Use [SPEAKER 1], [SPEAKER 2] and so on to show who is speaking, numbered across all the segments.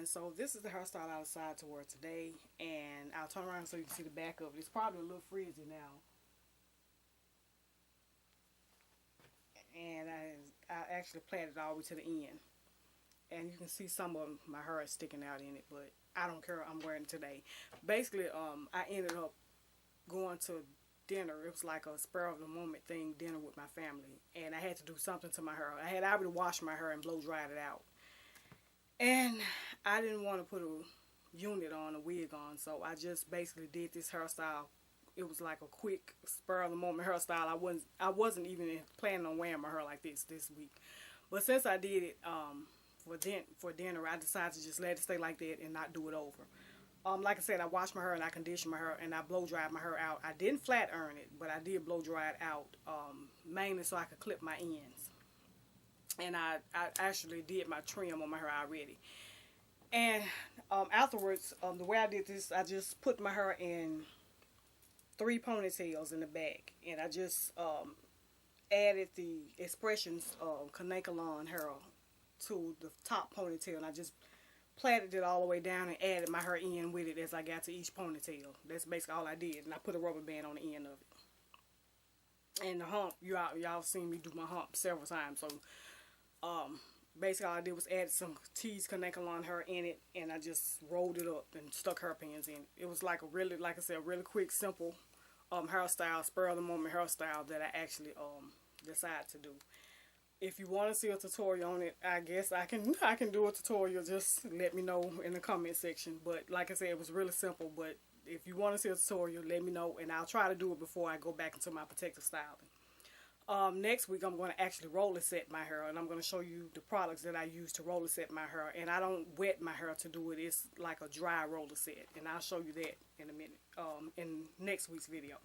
[SPEAKER 1] So this is the hairstyle I decided to wear today, and I'll turn around so you can see the back of it. It's probably a little frizzy now, and I actually plaited it all the way to the end, and you can see some of my hair is sticking out in it, but I don't care. I'm wearing it today. Basically, I ended up going to dinner. It was like a spur of the moment thing, dinner with my family, and I had to do something to my hair. I had already washed my hair and blow dried it out. And I didn't want to put a unit on, a wig on, so I just basically did this hairstyle. It was like a quick spur of the moment hairstyle. I wasn't even planning on wearing my hair like this week. But since I did it for dinner, I decided to just let it stay like that and not do it over. Like I said, I washed my hair and I conditioned my hair and I blow dried my hair out. I didn't flat iron it, but I did blow dry it out, mainly so I could clip my ends. And I actually did my trim on my hair already. And afterwards, the way I did this, I just put my hair in 3 ponytails in the back. And I just added the Expressions Kanekalon hair to the top ponytail. And I just plaited it all the way down and added my hair in with it as I got to each ponytail. That's basically all I did. And I put a rubber band on the end of it. And the hump, y'all seen me do my hump several times. So basically all I did was add some teased Kanekalon hair in it, and I just rolled it up and stuck hairpins in it. It was like a really, like I said, a really quick, simple hairstyle, spur of the moment hairstyle that I actually decided to do. If you want to see a tutorial on it, I guess I can do a tutorial. Just let me know in the comment section. But like I said, it was really simple. But if you want to see a tutorial, let me know, and I'll try to do it before I go back into my protective styling. Next week, I'm going to actually roller set my hair, and I'm going to show you the products that I use to roller set my hair. And I don't wet my hair to do it. It's like a dry roller set, and I'll show you that in a minute, in next week's video.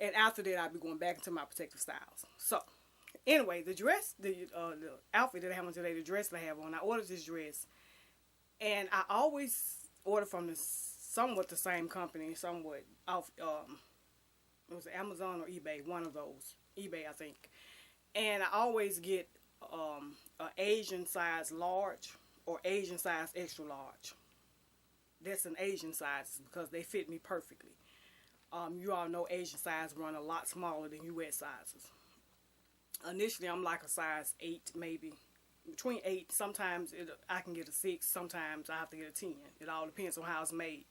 [SPEAKER 1] And after that, I'll be going back into my protective styles. So, anyway, the outfit that I have on today, the dress that I have on, I ordered this dress, and I always order from somewhat the same company, somewhat off, it was Amazon or eBay, one of those. eBay, I think. And I always get an Asian size large or Asian size extra large. That's an Asian size because they fit me perfectly. You all know Asian size run a lot smaller than US sizes. Initially, I'm like a size 8, maybe. Between 8, sometimes I can get a 6, sometimes I have to get a 10. It all depends on how it's made.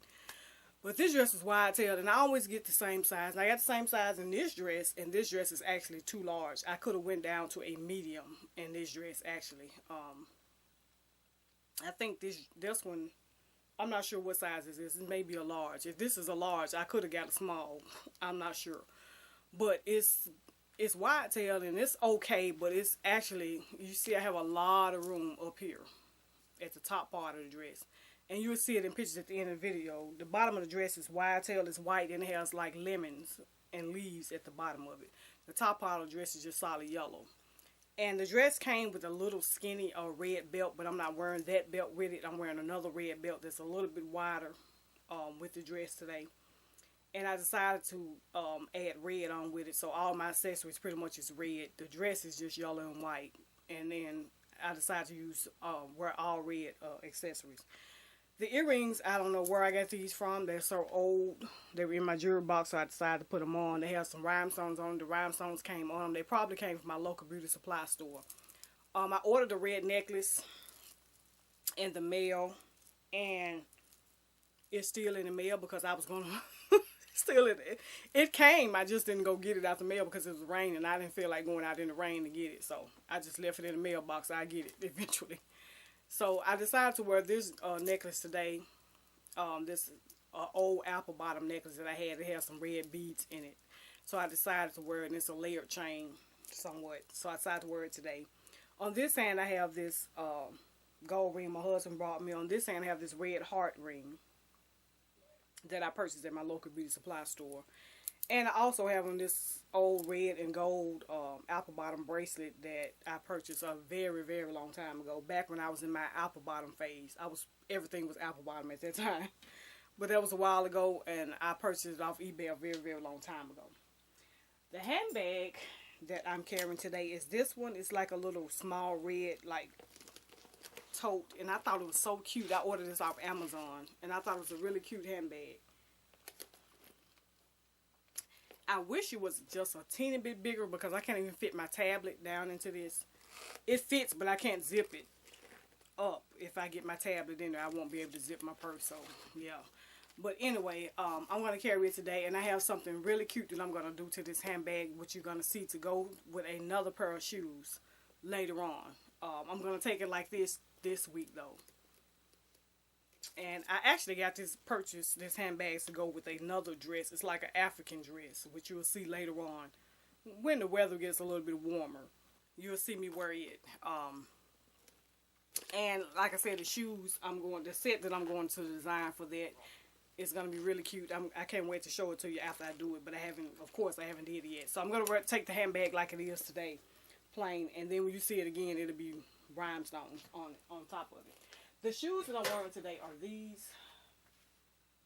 [SPEAKER 1] But this dress is wide-tailed, and I always get the same size. And I got the same size in this dress, and this dress is actually too large. I could have went down to a medium in this dress, actually. I think this one, I'm not sure what size this is. It may be a large. If this is a large, I could have got a small. I'm not sure. But it's wide-tailed, and it's okay, but it's actually, you see I have a lot of room up here at the top part of the dress. And you'll see it in pictures at the end of the video. The bottom of the dress is wide-tailed, it's white, and it has like lemons and leaves at the bottom of it. The top part of the dress is just solid yellow. And the dress came with a little skinny red belt, but I'm not wearing that belt with it. I'm wearing another red belt that's a little bit wider with the dress today. And I decided to add red on with it, so all my accessories pretty much is red. The dress is just yellow and white. And then I decided to wear all red accessories. The earrings, I don't know where I got these from. They're so old. They were in my jewelry box, so I decided to put them on. They have some rhinestones on them. The rhinestones came on them. They probably came from my local beauty supply store. I ordered a red necklace in the mail, and it's still in the mail because I was going to still it came. I just didn't go get it out the mail because it was raining. I didn't feel like going out in the rain to get it, so I just left it in the mailbox. I'll get it eventually. So I decided to wear this necklace today. This old apple bottom necklace that I had. It has some red beads in it. So I decided to wear it, and it's a layered chain somewhat. So I decided to wear it today. On this hand, I have this gold ring my husband brought me. On this hand, I have this red heart ring that I purchased at my local beauty supply store. And I also have on this old red and gold apple bottom bracelet that I purchased a very, very long time ago. Back when I was in my apple bottom phase. Everything was apple bottom at that time. But that was a while ago, and I purchased it off eBay a very, very long time ago. The handbag that I'm carrying today is this one. It's like a little small red, like, tote. And I thought it was so cute. I ordered this off Amazon, and I thought it was a really cute handbag. I wish it was just a teeny bit bigger because I can't even fit my tablet down into this. It fits, but I can't zip it up. If I get my tablet in there, I won't be able to zip my purse. So, yeah. But anyway, I'm going to carry it today. And I have something really cute that I'm going to do to this handbag, which you're going to see to go with another pair of shoes later on. I'm going to take it like this week, though. And I actually got this handbag to go with another dress. It's like an African dress, which you'll see later on. When the weather gets a little bit warmer, you'll see me wear it. And like I said, the set that I'm going to design for that is going to be really cute. I can't wait to show it to you after I do it, but I haven't did it yet. So I'm going to take the handbag like it is today, plain, and then when you see it again, it'll be rhinestones on top of it. The shoes that I'm wearing today are these.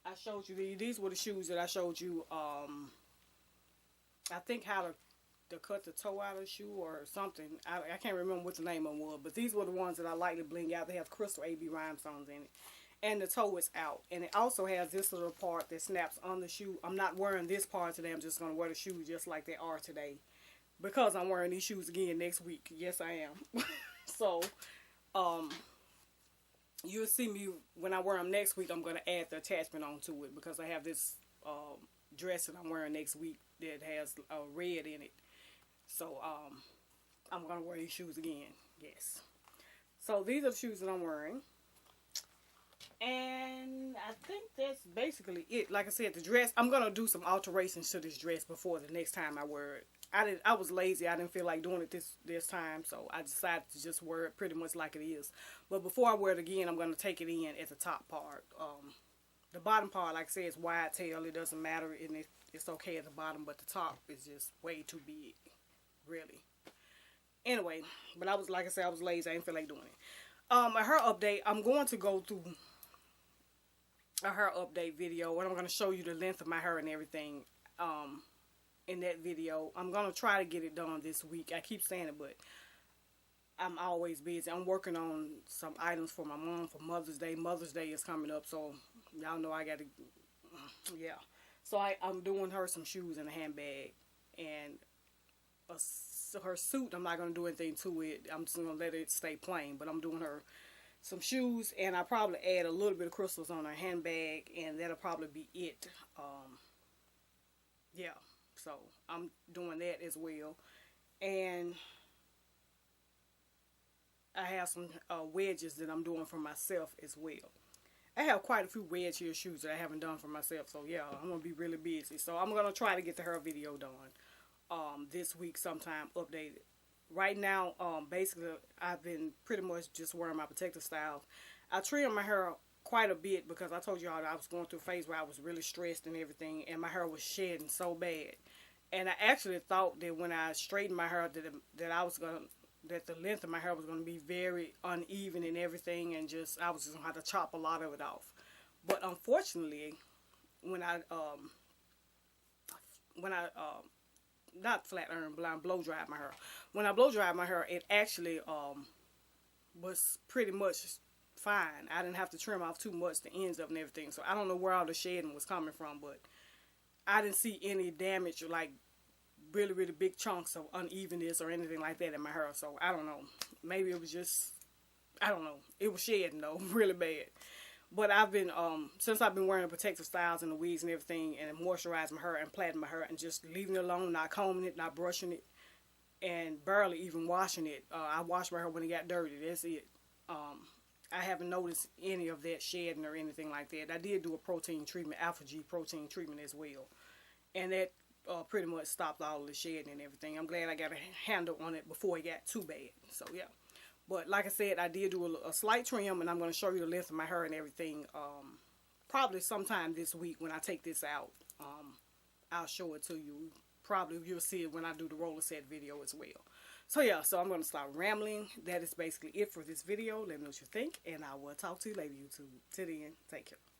[SPEAKER 1] I showed you these. These were the shoes that I showed you. I think how to cut the toe out of the shoe or something. I can't remember what the name of them was. But these were the ones that I like to bling out. They have crystal AB rhinestones in it. And the toe is out. And it also has this little part that snaps on the shoe. I'm not wearing this part today. I'm just going to wear the shoes just like they are today. Because I'm wearing these shoes again next week. Yes, I am. So, you'll see me when I wear them next week. I'm going to add the attachment onto it because I have this dress that I'm wearing next week that has red in it. So I'm going to wear these shoes again. Yes. So these are the shoes that I'm wearing. And I think that's basically it. Like I said, the dress, I'm going to do some alterations to this dress before the next time I wear it. I was lazy. I didn't feel like doing it this time, so I decided to just wear it pretty much like it is. But before I wear it again, I'm going to take it in at the top part. The bottom part, like I said, is wide tail. It doesn't matter, and it's okay at the bottom, but the top is just way too big, really. Anyway, but I was lazy. I didn't feel like doing it. A hair update. I'm going to go through a hair update video, and I'm going to show you the length of my hair and everything. In that video, I'm going to try to get it done this week. I keep saying it, but I'm always busy. I'm working on some items for my mom for Mother's Day. Mother's Day is coming up, so y'all know I got to, yeah. So I'm doing her some shoes and a handbag, and her suit, I'm not going to do anything to it. I'm just going to let it stay plain, but I'm doing her some shoes, and I probably add a little bit of crystals on her handbag, and that'll probably be it. Yeah. So, I'm doing that as well. And I have some wedges that I'm doing for myself as well. I have quite a few wedge heel shoes that I haven't done for myself. So, yeah, I'm going to be really busy. So, I'm going to try to get the hair video done this week sometime, updated. Right now, basically, I've been pretty much just wearing my protective styles. I trim my hair quite a bit because I told y'all that I was going through a phase where I was really stressed and everything, and my hair was shedding so bad. And I actually thought that when I straightened my hair that the length of my hair was going to be very uneven and everything, and I was just going to have to chop a lot of it off. But unfortunately, when I not flat iron, but I blow dried my hair. When I blow dried my hair, it actually was pretty much fine. I didn't have to trim off too much, the ends of it and everything. So I don't know where all the shedding was coming from, but I didn't see any damage or like really, really big chunks of unevenness or anything like that in my hair. So I don't know. Maybe it was just, I don't know. It was shedding though, really bad. But I've been, since I've been wearing the protective styles and the wigs and everything, and moisturizing my hair and plaiting my hair and just leaving it alone, not combing it, not brushing it, and barely even washing it. I wash my hair when it got dirty. That's it. I haven't noticed any of that shedding or anything like that. I did do a protein treatment, alpha G protein treatment as well. And that pretty much stopped all the shedding and everything. I'm glad I got a handle on it before it got too bad. So, yeah. But like I said, I did do a slight trim, and I'm going to show you the length of my hair and everything probably sometime this week when I take this out. I'll show it to you. Probably you'll see it when I do the roller set video as well. So yeah, so I'm going to stop rambling. That is basically it for this video. Let me know what you think, and I will talk to you later, YouTube. Till then, take care.